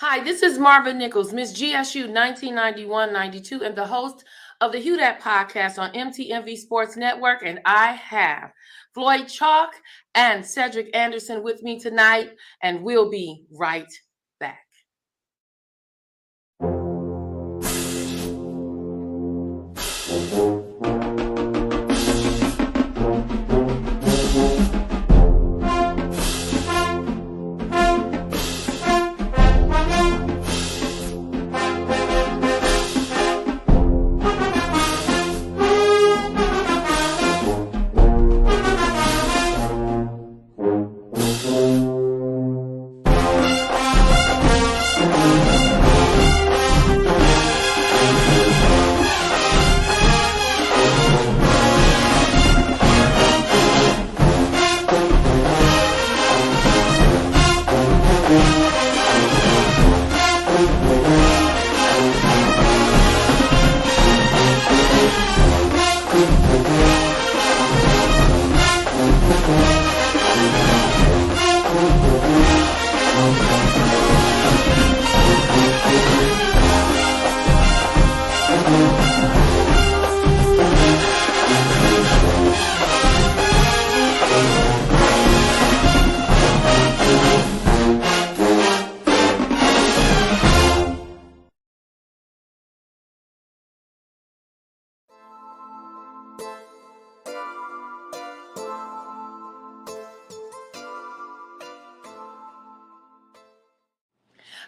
Hi, this is Marva Nichols, Miss GSU 1991-92, and the host of the HueDat Podcast on MTMV Sports Network. And I have Floyd Chalk and Cedric Anderson with me tonight, and we'll be right back.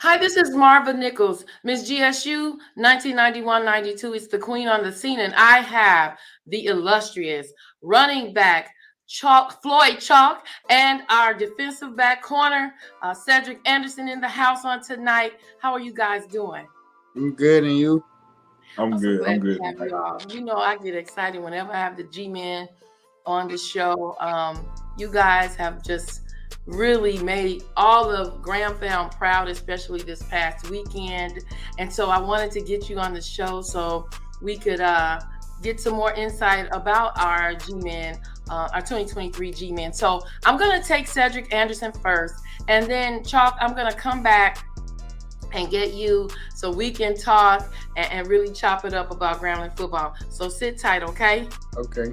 Hi, this is Marva Nichols, Miss GSU 1991-92. It's the queen on the scene, and I have the illustrious running back Floyd Chalk and our defensive back corner Cedric Anderson in the house on tonight. How are you guys doing? I'm good, and you? I'm good. I'm good. You know, I get excited whenever I have the G-Men on the show. You guys have just really made all of Graham fam proud, especially this past weekend. And so I wanted to get you on the show so we could get some more insight about our G-Men, our 2023 G-Men. So I'm going to take Cedric Anderson first, and then Chalk, I'm going to come back and get you so we can talk and really chop it up about Grambling football. So sit tight, okay? Okay.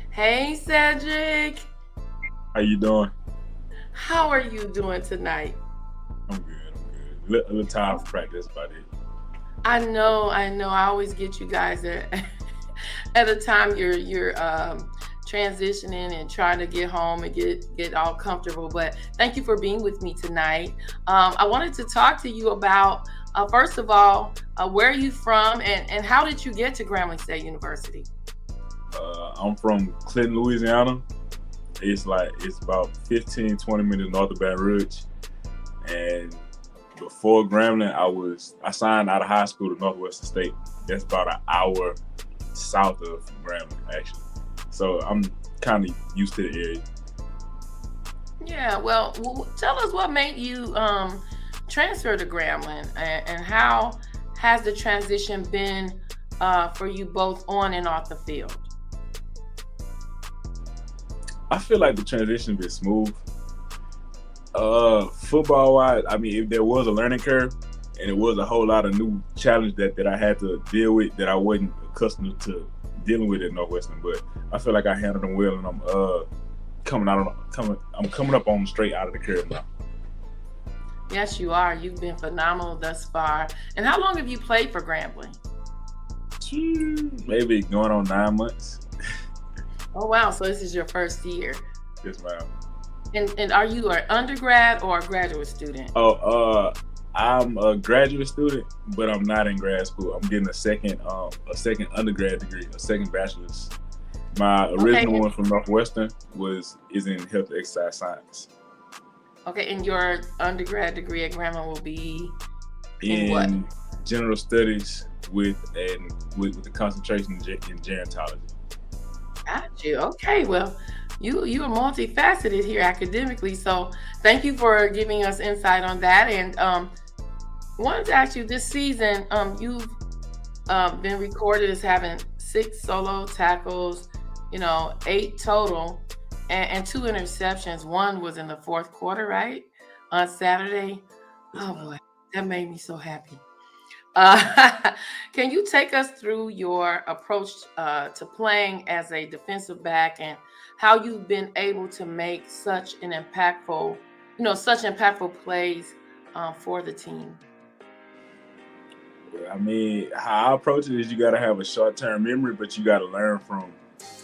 Hey, Cedric. How you doing? How are you doing tonight? I'm good. A little time for practice, but I know. I always get you guys at a time you're transitioning and trying to get home and get all comfortable. But thank you for being with me tonight. I wanted to talk to you about first of all, where are you from and how did you get to Grambling State University? I'm from Clinton, Louisiana. It's about 15, 20 minutes north of Baton Rouge. And before Grambling, I signed out of high school to Northwestern State. That's about an hour south of Grambling, actually. So I'm kind of used to the area. Yeah, well, tell us what made you transfer to Grambling and how has the transition been for you both on and off the field? I feel like the transition has been smooth. Football-wise, I mean, if there was a learning curve and it was a whole lot of new challenge that I had to deal with that I wasn't accustomed to dealing with at Northwestern, but I feel like I handled them well, and I'm coming up on straight out of the curve now. Yes, you are. You've been phenomenal thus far. And how long have you played for Grambling? Maybe going on 9 months. Oh, wow. So this is your first year. Yes, ma'am. And are you an undergrad or a graduate student? I'm a graduate student, but I'm not in grad school. I'm getting a second undergrad degree, a second bachelor's. My original one from Northwestern is in health exercise science. Okay, and your undergrad degree at Grambling will be in what? General studies with the concentration in gerontology. Got you. Okay, well, you are multifaceted here academically, so thank you for giving us insight on that. And wanted to ask you, this season, you've been recorded as having 6 solo tackles, 8 total, and 2 interceptions. One was in the fourth quarter, right? On Saturday. Yes, Oh ma'am. boy, that made me so happy. Uh, can you take us through your approach to playing as a defensive back and how you've been able to make such impactful plays for the team? I mean, how I approach it is you got to have a short-term memory, but you got to learn from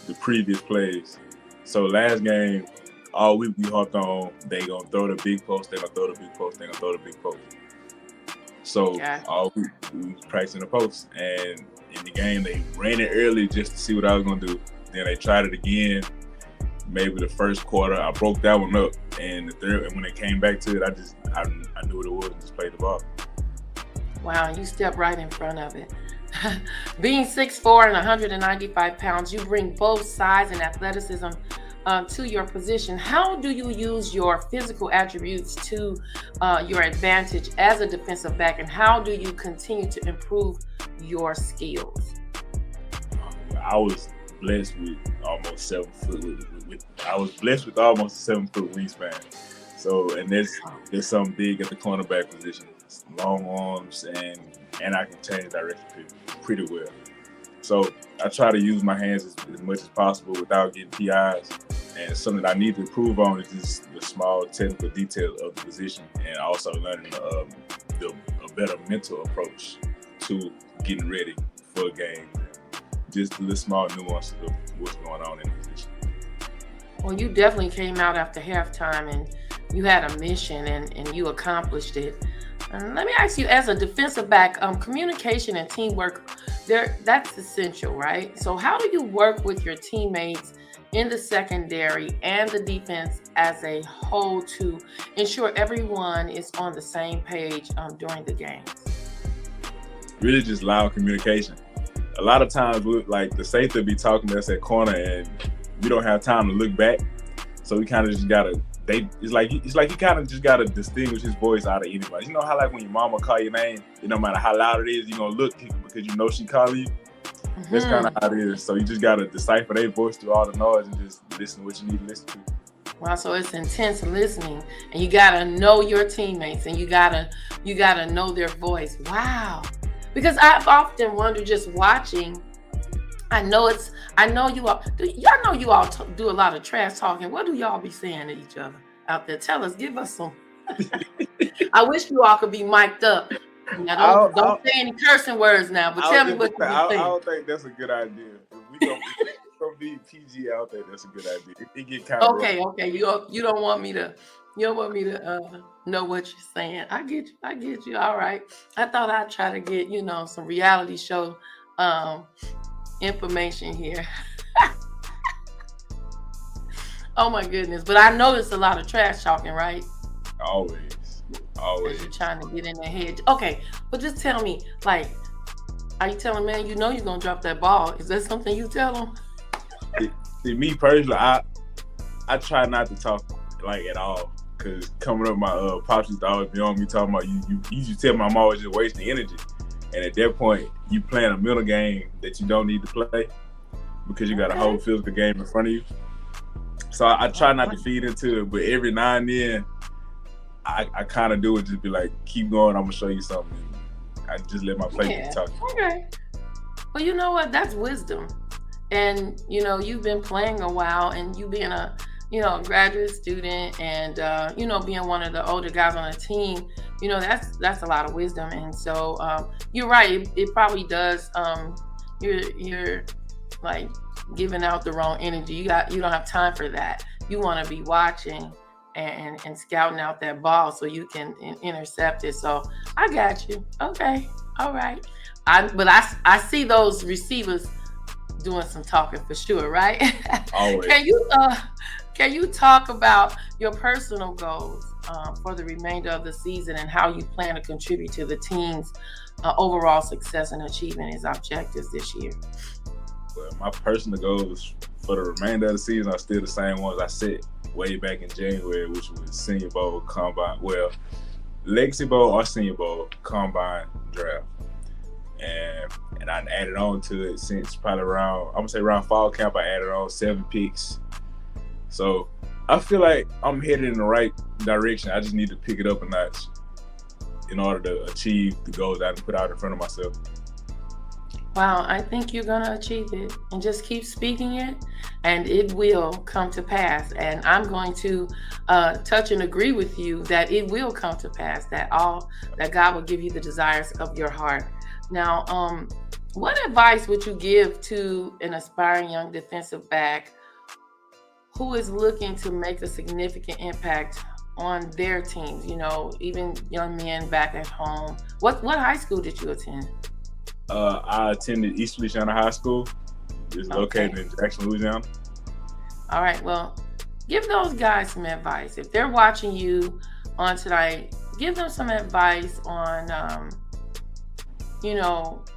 the previous plays. So last game, all week we hopped on, they going to throw the big post, they going to throw the big post, they going to throw the big post. So Okay. all week we was practicing the post. And in the game, they ran it early just to see what I was going to do. Then they tried it again. Maybe the first quarter, I broke that one up. And the third, and when they came back to it, I knew what it was and just played the ball. Wow, you step right in front of it. Being 6'4" and 195 pounds, you bring both size and athleticism to your position. How do you use your physical attributes to your advantage as a defensive back, and how do you continue to improve your skills? I was blessed with almost 7 foot. I was blessed with almost a 7 foot wingspan. So, and there's something big at the cornerback position. Long arms, and I can change direction pretty well. So I try to use my hands as much as possible without getting PIs. And something that I need to improve on is just the small technical details of the position, and also learning a better mental approach to getting ready for a game. Just the small nuances of what's going on in the position. Well, you definitely came out after halftime and you had a mission and you accomplished it. And let me ask you, as a defensive back, communication and teamwork, that's essential, right? So how do you work with your teammates in the secondary and the defense as a whole to ensure everyone is on the same page during the games? Really just loud communication. A lot of times, like the safety be talking to us at corner, and we don't have time to look back. So we kind of just gotta. It's like you kind of just gotta distinguish his voice out of anybody. You know how like when your mama call your name, no matter how loud it is, you're gonna look because you know she calling you. Mm-hmm. That's kind of how it is. So you just gotta decipher their voice through all the noise and just listen to what you need to listen to. Wow, so it's intense listening, and you gotta know your teammates, and you gotta know their voice. Wow, because I've often wondered just watching. I know you all do a lot of trash talking. What do y'all be saying to each other out there? Tell us, give us some. I wish you all could be mic'd up. Now, don't say any cursing words now, but tell me what you I think. I don't think that's a good idea. If we don't be PG, I don't think that's a good idea. It get kind of okay. You don't want me to know what you're saying. I get you. All right. I thought I'd try to get some reality show information here. Oh my goodness. But I know it's a lot of trash talking, right? Always. You're trying to get in their head. Okay, but just tell me, like, are you telling man you're gonna drop that ball? Is that something you tell them? See, me personally, I try not to talk like at all, because coming up, my pops used to always be on me talking about you used to tell me I'm always just wasting energy. And at that point, you playing a mental game that you don't need to play because you got a whole physical game in front of you. So I try not to feed into it, but every now and then, I kind of do it, just be like, keep going, I'm going to show you something. I just let my play talk. Okay. Well, you know what? That's wisdom. And, you've been playing a while, and you being a graduate student and, being one of the older guys on the team, that's a lot of wisdom. And so you're right. It probably does. You're like giving out the wrong energy. You don't have time for that. You want to be watching and scouting out that ball so you can intercept it. So I got you. Okay. All right. I see those receivers doing some talking for sure, right? Always. Can you talk about your personal goals for the remainder of the season and how you plan to contribute to the team's overall success and achieving its objectives this year? Well, my personal goals for the remainder of the season are still the same ones I set way back in January, which was Senior Bowl, Combine, Legacy Bowl or Senior Bowl, Combine, Draft. And I added on to it since probably around fall camp, I added on 7 picks. So I feel like I'm headed in the right direction. I just need to pick it up a notch. in order to achieve the goals that I put out in front of myself. Wow, I think you're going to achieve it, and just keep speaking it and it will come to pass. And I'm going to touch and agree with you that it will come to pass, that God will give you the desires of your heart. Now, what advice would you give to an aspiring young defensive back who is looking to make a significant impact on their teams, even young men back at home? What high school did you attend? I attended East Louisiana High School. It's located in Jackson, Louisiana. All right. Well, give those guys some advice. If they're watching you on tonight, give them some advice on,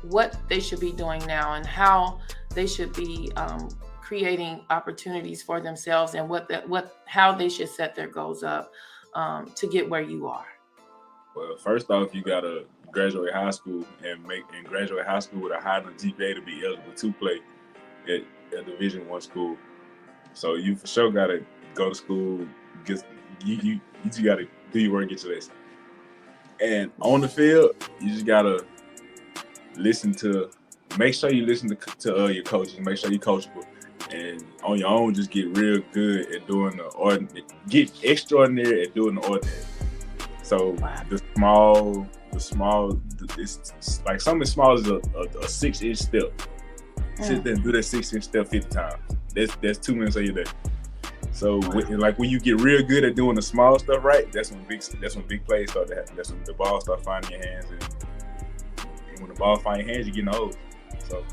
what they should be doing now and how they should be creating opportunities for themselves, and how they should set their goals up to get where you are. Well, first off, you gotta graduate high school and graduate high school with a high enough GPA to be eligible to play at a Division I school. So you for sure gotta go to school. You just gotta do your work, get your lesson. And on the field, you just gotta make sure you listen to your coaches. Make sure you're coachable. And on your own, just get real good at doing the ordinary. Get extraordinary at doing the ordinary. So the small, it's like something as small as a 6-inch step. Sit there and do that 6-inch step 50 times. That's 2 minutes of your day. So when you get real good at doing the small stuff right, that's when big plays start to happen. That's when the ball start finding your hands, and when the ball finds your hands, you're getting old. So.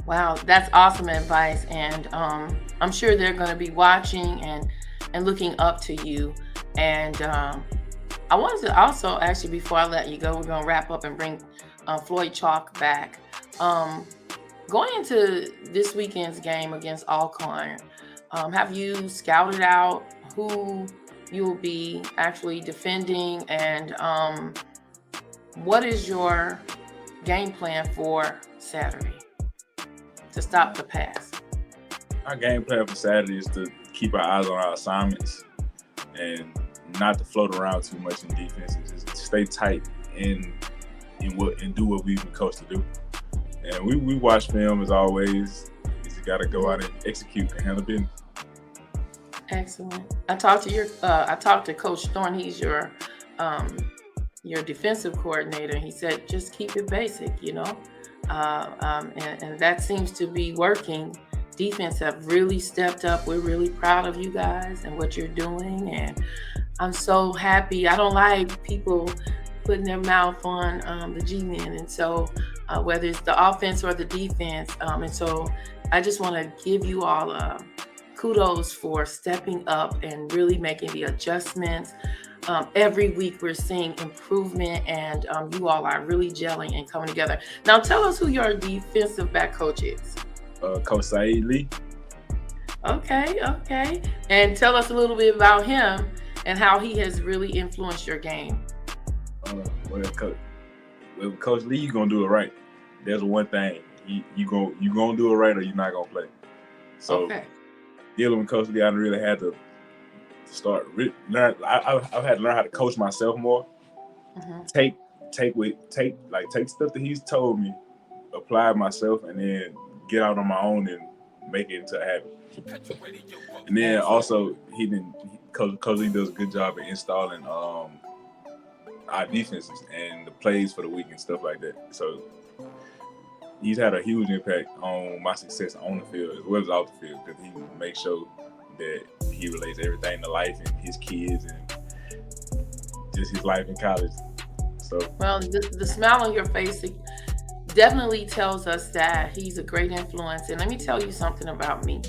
Wow, that's awesome advice, and I'm sure they're going to be watching and looking up to you. And I wanted to also, actually, before I let you go, we're going to wrap up and bring Floyd Chalk back. Going into this weekend's game against Alcorn, have you scouted out who you'll be actually defending, and what is your game plan for Saturday to stop the pass? Our game plan for Saturday is to keep our eyes on our assignments and not to float around too much in defense, and just stay tight and do what we've been coached to do. And we watch film as always. You just got to go out and execute and handle business. Excellent. I talked to Coach Thorne. He's your defensive coordinator. He said just keep it basic, and that seems to be working. Defense have really stepped up. We're really proud of you guys and what you're doing, and I'm so happy. I don't like people putting their mouth on the G-men, and so whether it's the offense or the defense, and so I just want to give you all kudos for stepping up and really making the adjustments. Every week we're seeing improvement, and you all are really gelling and coming together. Now tell us who your defensive back coach is. Coach Saeed Lee. Okay. And tell us a little bit about him and how he has really influenced your game. Coach Lee, you're gonna do it right. There's one thing. You gonna do it right, or you're not gonna play. So dealing with Coach Lee, I really had to start learn. I've had to learn how to coach myself more. Mm-hmm. Take stuff that he's told me, apply it myself, and then get out on my own and make it into a habit. And then also Coach Lee does a good job at installing our defenses and the plays for the week and stuff like that. So he's had a huge impact on my success on the field as well as off the field, because he makes sure that he relates everything to life and his kids and just his life in college. So the smile on your face definitely tells us that he's a great influence. And let me tell you something about me.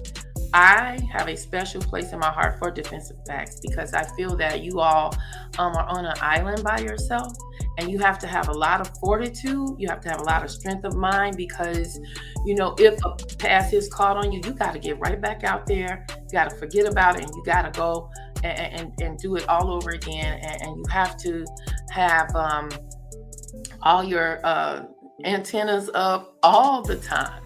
I have a special place in my heart for defensive backs, because I feel that you all are on an island by yourself, and you have to have a lot of fortitude. You have to have a lot of strength of mind, because, if a pass is caught on you, you got to get right back out there. You got to forget about it, and you got to go and do it all over again. And you have to have all your antennas up all the time.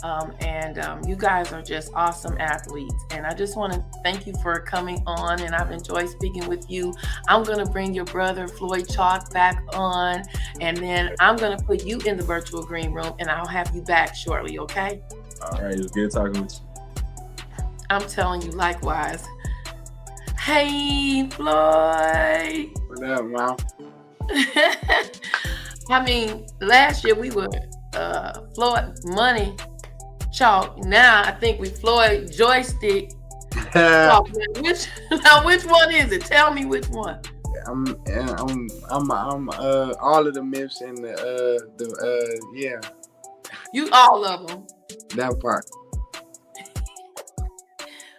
And you guys are just awesome athletes. And I just want to thank you for coming on, and I've enjoyed speaking with you. I'm going to bring your brother, Floyd Chalk, back on, and then I'm going to put you in the virtual green room, and I'll have you back shortly, okay? All right, it was good talking with you. I'm telling you, likewise. Hey, Floyd. What up, Mom? I mean, last year we were Floyd Money Chalk. Now I think we Floyd Joystick Chalk. Which one is it? Tell me which one. I'm all of the myths and yeah. You all of them. That part.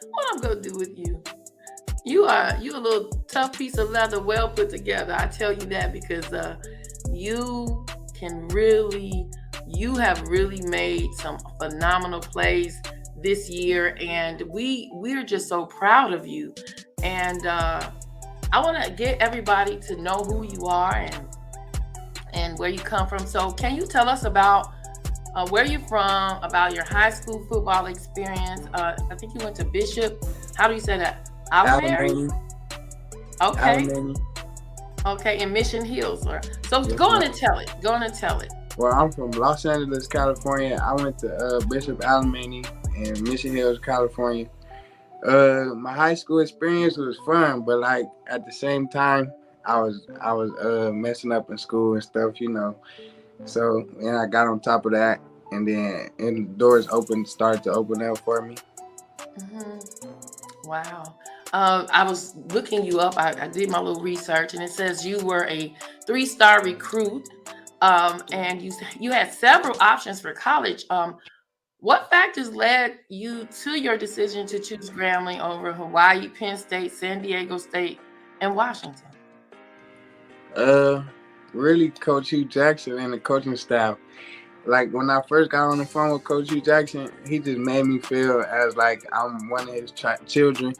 What I'm gonna do with you? You a little tough piece of leather, well put together. I tell you that because you have really made some phenomenal plays this year, and we're just so proud of you. And I want to get everybody to know who you are and where you come from. So can you tell us about where you're from, about your high school football experience? I think you went to Bishop. How do you say that? Alamany. Okay. Alamany. Okay, in Mission Hills. So yes, go on and tell it. Well, I'm from Los Angeles, California. I went to Bishop Alamany in Mission Hills, California. My high school experience was fun, but like at the same time, I was messing up in school and stuff, you know. So, and I got on top of that, and then the doors started to open up for me. Mm-hmm. Wow. I was looking you up. I did my little research, and it says you were a 3-star recruit, and you had several options for college. What factors led you to your decision to choose Grambling over Hawaii, Penn State, San Diego State, and Washington? Really, Coach Hugh Jackson and the coaching staff. Like when I first got on the phone with Coach Hugh Jackson, he just made me feel as like I'm one of his children.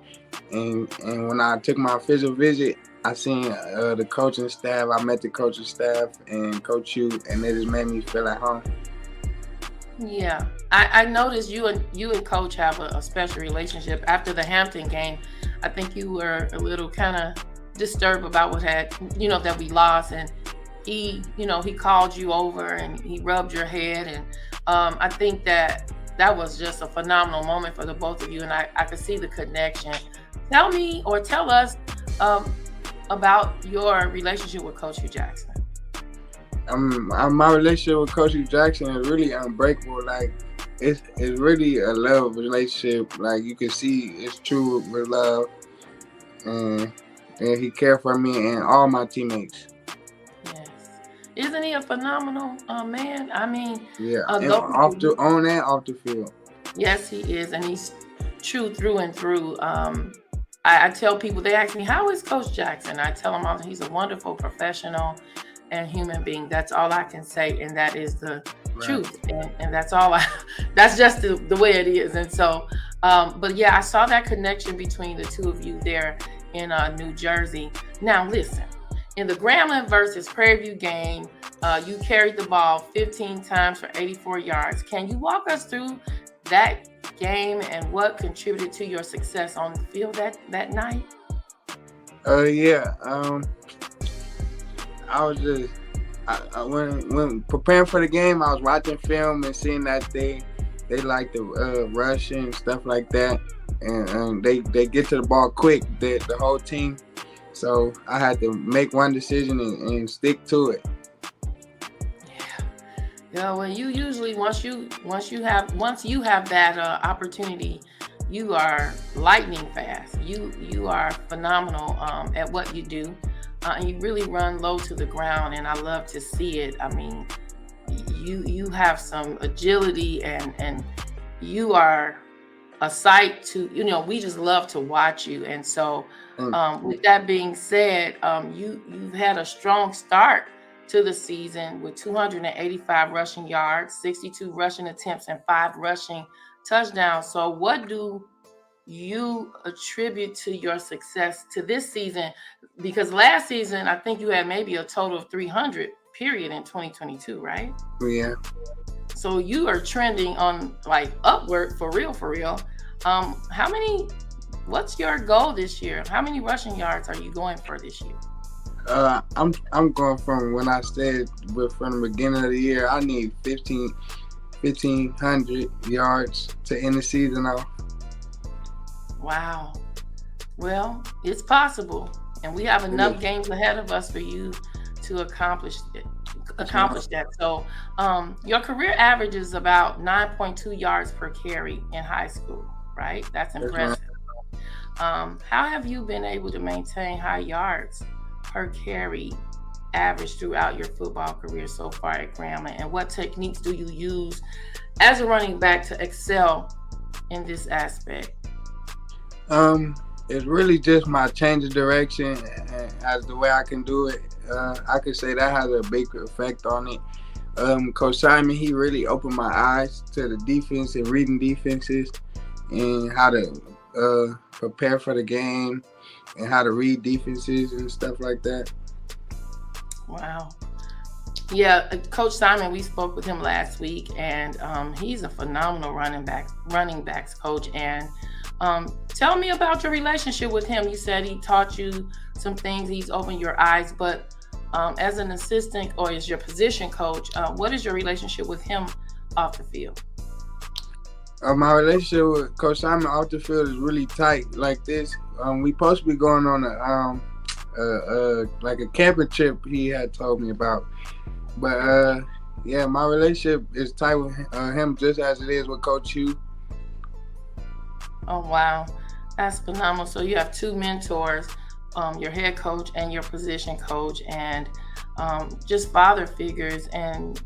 And when I took my official visit, I seen the coaching staff. I met the coaching staff and Coach Hugh, and it just made me feel at home. Yeah, I noticed you and Coach have a special relationship. After the Hampton game, I think you were a little kind of disturbed about what had, that we lost, and he called you over and he rubbed your head, and I think that was just a phenomenal moment for the both of you, and I could see the connection. Tell us about your relationship with Coach Hugh Jackson. My relationship with Coach Hugh Jackson is really unbreakable. Like it's really a love relationship. Like you can see it's true with love, and he cared for me and all my teammates. Isn't he a phenomenal man? I mean, yeah, on and off the field. Yes, he is, and he's true through and through. I tell people, they ask me, how is Coach Jackson? I tell them he's a wonderful professional and human being. That's all I can say, and that is the truth. And that's all that's just the way it is. And so, but yeah, I saw that connection between the two of you there in New Jersey. Now listen. In the Grambling versus Prairie View game, you carried the ball 15 times for 84 yards. Can you walk us through that game and what contributed to your success on the field that night? Yeah. I was just when preparing for the game, I was watching film and seeing that they like to rush and stuff like that, and they get to the ball quick. The whole team. So I had to make one decision and stick to it. Yeah. Well, you usually once you have that opportunity, you are lightning fast. You are phenomenal at what you do, and you really run low to the ground. And I love to see it. I mean, you have some agility, and you are a sight to, we just love to watch you. And so with that being said, you've had a strong start to the season with 285 rushing yards, 62 rushing attempts, and 5 rushing touchdowns. So what do you attribute to your success to this season? Because last season, I think you had maybe a total of 300 period in 2022, right? Yeah. So you are trending on like upward for real. What's your goal this year? How many rushing yards are you going for this year? I'm going from when I said from the beginning of the year, I need 1,500 yards to end the season off. Wow. Well, it's possible, and we have enough games ahead of us for you to accomplish that. So, your career average is about 9.2 yards per carry in high school, right? That's impressive. How have you been able to maintain high yards per carry average throughout your football career so far at Grambling? And what techniques do you use as a running back to excel in this aspect? It's really just my change of direction as the way I can do it. I could say that has a big effect on it. Coach Simon, he really opened my eyes to the defense and reading defenses and how to prepare for the game and how to read defenses and stuff like that. Wow. Yeah, Coach Simon, we spoke with him last week, and he's a phenomenal running backs coach. And tell me about your relationship with him. You said he taught you some things, he's opened your eyes, but as an assistant or as your position coach, what is your relationship with him off the field? My relationship with Coach Simon off the field is really tight like this. We supposed to be going on like a camping trip he had told me about. But yeah, my relationship is tight with him just as it is with Coach Hugh. Oh, wow. That's phenomenal. So you have two mentors, your head coach and your position coach, and just father figures. And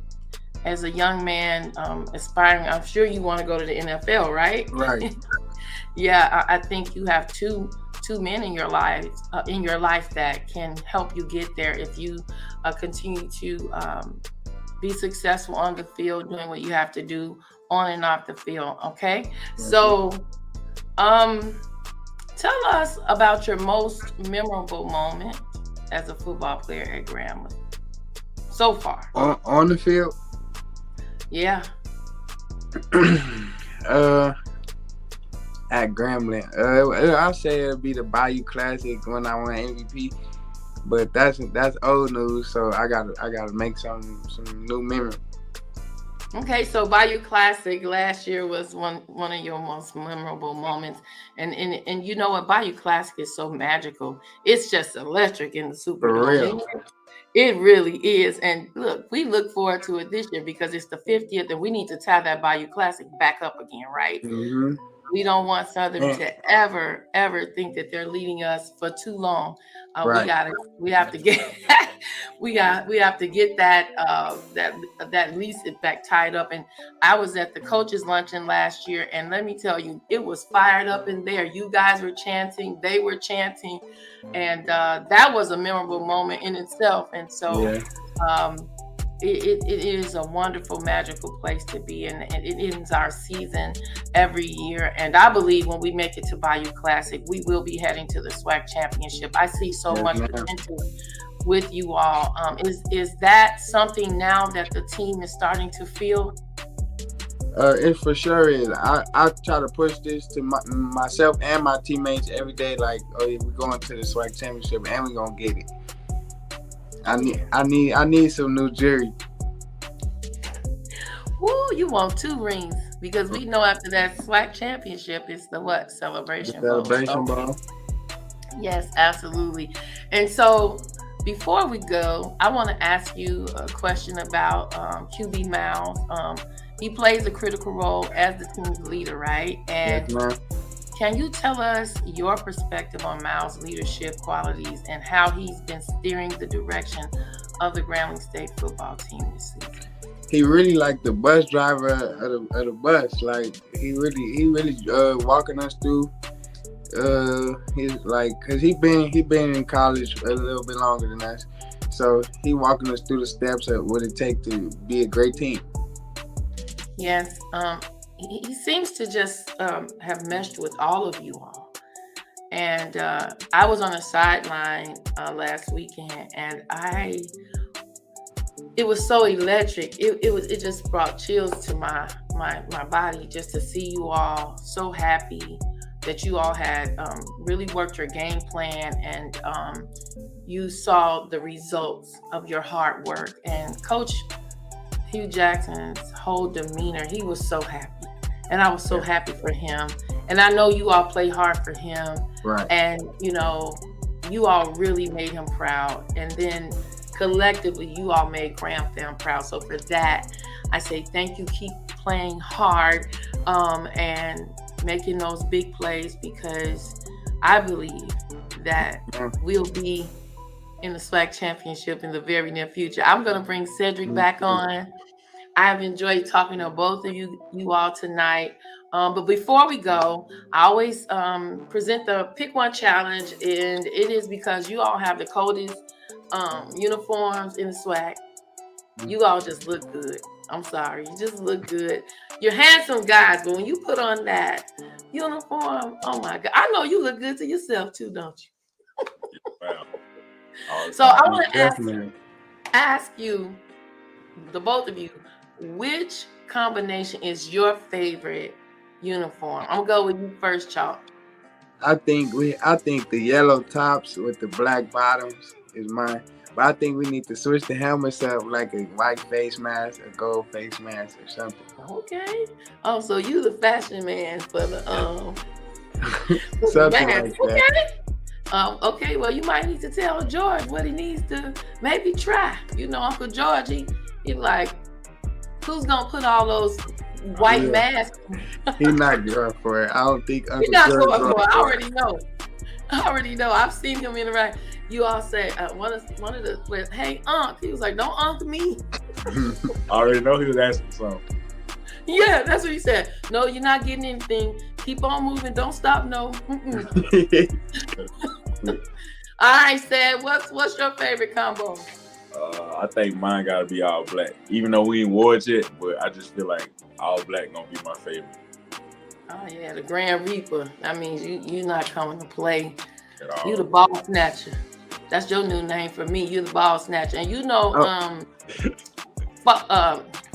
as a young man aspiring, I'm sure you want to go to the NFL, right? Right. Yeah, I think you have two men in your life that can help you get there if you continue to be successful on the field, doing what you have to do on and off the field. Okay. So tell us about your most memorable moment as a football player at Grambling so far. On the field? Yeah. At Grambling, I'll say it'll be the Bayou Classic when I won MVP, but that's old news. So I gotta make some new memory. Okay, so Bayou Classic last year was one of your most memorable moments, and you know what, Bayou Classic is so magical. It's just electric in the Superdome. It really is. And look, we look forward to it this year because it's the 50th, and we need to tie that Bayou Classic back up again, right? Mm-hmm. We don't want Southern to ever think that they're leading us for too long. Right. We have to get that lease back tied up. And I was at the coaches luncheon last year, and let me tell you, it was fired up in there. You guys were chanting, they were chanting, and that was a memorable moment in itself. And so it is a wonderful, magical place to be, and it ends our season every year. And I believe when we make it to Bayou Classic, we will be heading to the SWAC Championship. I see so much potential with you all. Is that something now that the team is starting to feel? It for sure is. I try to push this to myself and my teammates every day. Like, oh, yeah, we're going to the SWAC Championship and we're gonna get it. I need some new jewelry. Woo, you want 2 rings, because we know after that SWAC Championship it's the what? Celebration Bowl. Yes, absolutely. And so before we go, I want to ask you a question about QB Miles. He plays a critical role as the team's leader, right? And yes, can you tell us your perspective on Miles' leadership qualities and how he's been steering the direction of the Grambling State football team this season? He really like the bus driver of the bus. Like he really walking us through. He's like, cause he been in college a little bit longer than us, so he walking us through the steps of what it takes to be a great team. Yes. He seems to just have meshed with all of you all. And I was on a sideline last weekend, and it was so electric. It just brought chills to my body just to see you all so happy that you all had really worked your game plan, and you saw the results of your hard work. And Coach Hugh Jackson's whole demeanor, he was so happy, and I was so happy for him. And I know you all play hard for him, Right. and you all really made him proud. And then collectively, you all made Graham Fam proud. So for that, I say thank you. Keep playing hard and making those big plays, because I believe that we'll be in the SWAC championship in the very near future. I'm going to bring Cedric back on. I've enjoyed talking to both of you all tonight. But before we go, I always present the Pick One Challenge, and it is because you all have the coldest uniforms in the SWAC. You all just look good. I'm sorry, you just look good. You're handsome guys, but when you put on that uniform, oh my God, I know you look good to yourself too, don't you? Wow. So I want to ask you, the both of you, which combination is your favorite uniform? I'm gonna go with you first, Chalk. I think the yellow tops with the black bottoms is mine. But I think we need to switch the helmets up, like a white face mask, a gold face mask, or something. Okay. Oh, so you the fashion man for the something mask. like that. Okay. Okay. Well, you might need to tell George what he needs to maybe try. Uncle George, he like, who's gonna put all those white masks? He's not going for it. I don't think He's not going for it. I already know. I've seen him interact. You all say one of the players, "Hey, Unc." He was like, "Don't Unc me." I already know he was asking something. Yeah, that's what he said. No, you're not getting anything. Keep on moving. Don't stop. No. All right, Sad. What's your favorite combo? I think mine gotta be all black. Even though we ain't wore it yet, but I just feel like all black gonna be my favorite. Oh yeah, the Grand Reaper. That means you're not coming to play. At all. You the ball snatcher. That's your new name for me. You're the ball snatcher. And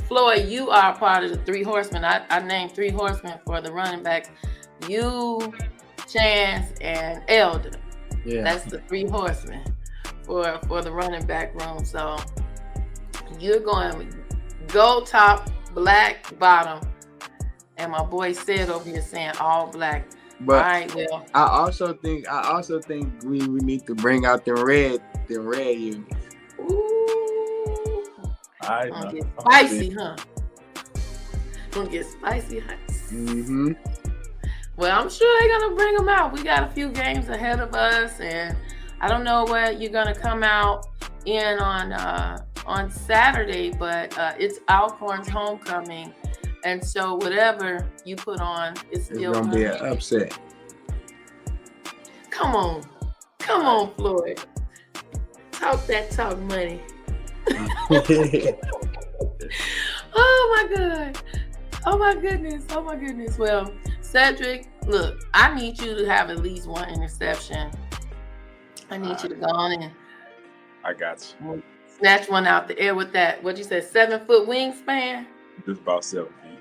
Floyd, you are part of the Three Horsemen. I named Three Horsemen for the running backs. You, Chance, and Elder. Yeah. That's the Three Horsemen for the running back room. So you're going gold top, black bottom, and my boy said over here saying all black. But all right, well, I also think we need to bring out the red units. ooh, All gonna right, get spicy, huh? Gonna get spicy, huh? Mm-hmm. Well, I'm sure they're gonna bring them out. We got a few games ahead of us, and I don't know what you're gonna come out in on Saturday, but it's Alcorn's homecoming, and so whatever you put on is still It's gonna be an upset. Come on, Floyd. Talk that talk money. Oh my goodness. Well, Cedric, look, I need you to have at least one interception. I need you to go on and I got you. snatch one out the air with that, what you said, 7-foot wingspan? Just about 7 feet.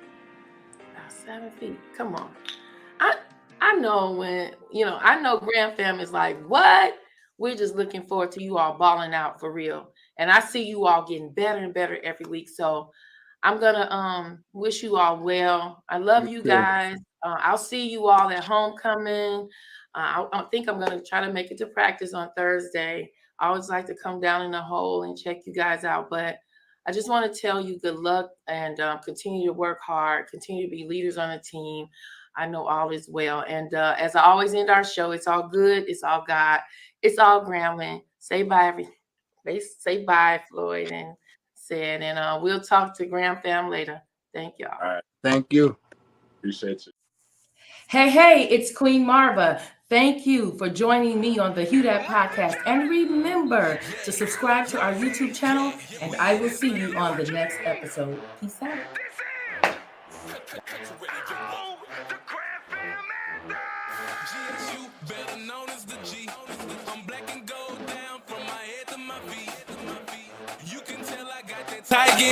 About 7 feet. Come on. I know when, I know Grand Fam is like, what? We're just looking forward to you all balling out for real. And I see you all getting better and better every week. So I'm going to wish you all well. I love you guys. I'll see you all at homecoming. I think I'm going to try to make it to practice on Thursday. I always like to come down in the hole and check you guys out. But I just want to tell you good luck and continue to work hard, continue to be leaders on the team. I know all is well. And as I always end our show, it's all good. It's all God. It's all Grambling. Say bye, say bye, Floyd and Said. And we'll talk to Graham Fam later. Thank y'all. All right. Thank you. Appreciate you. Hey, it's Queen Marva. Thank you for joining me on the HueDat Podcast. And remember to subscribe to our YouTube channel, and I will see you on the next episode. Peace out. GSU, better known as the G. I'm black and gold down from my head to my feet. You can tell I got Tiger.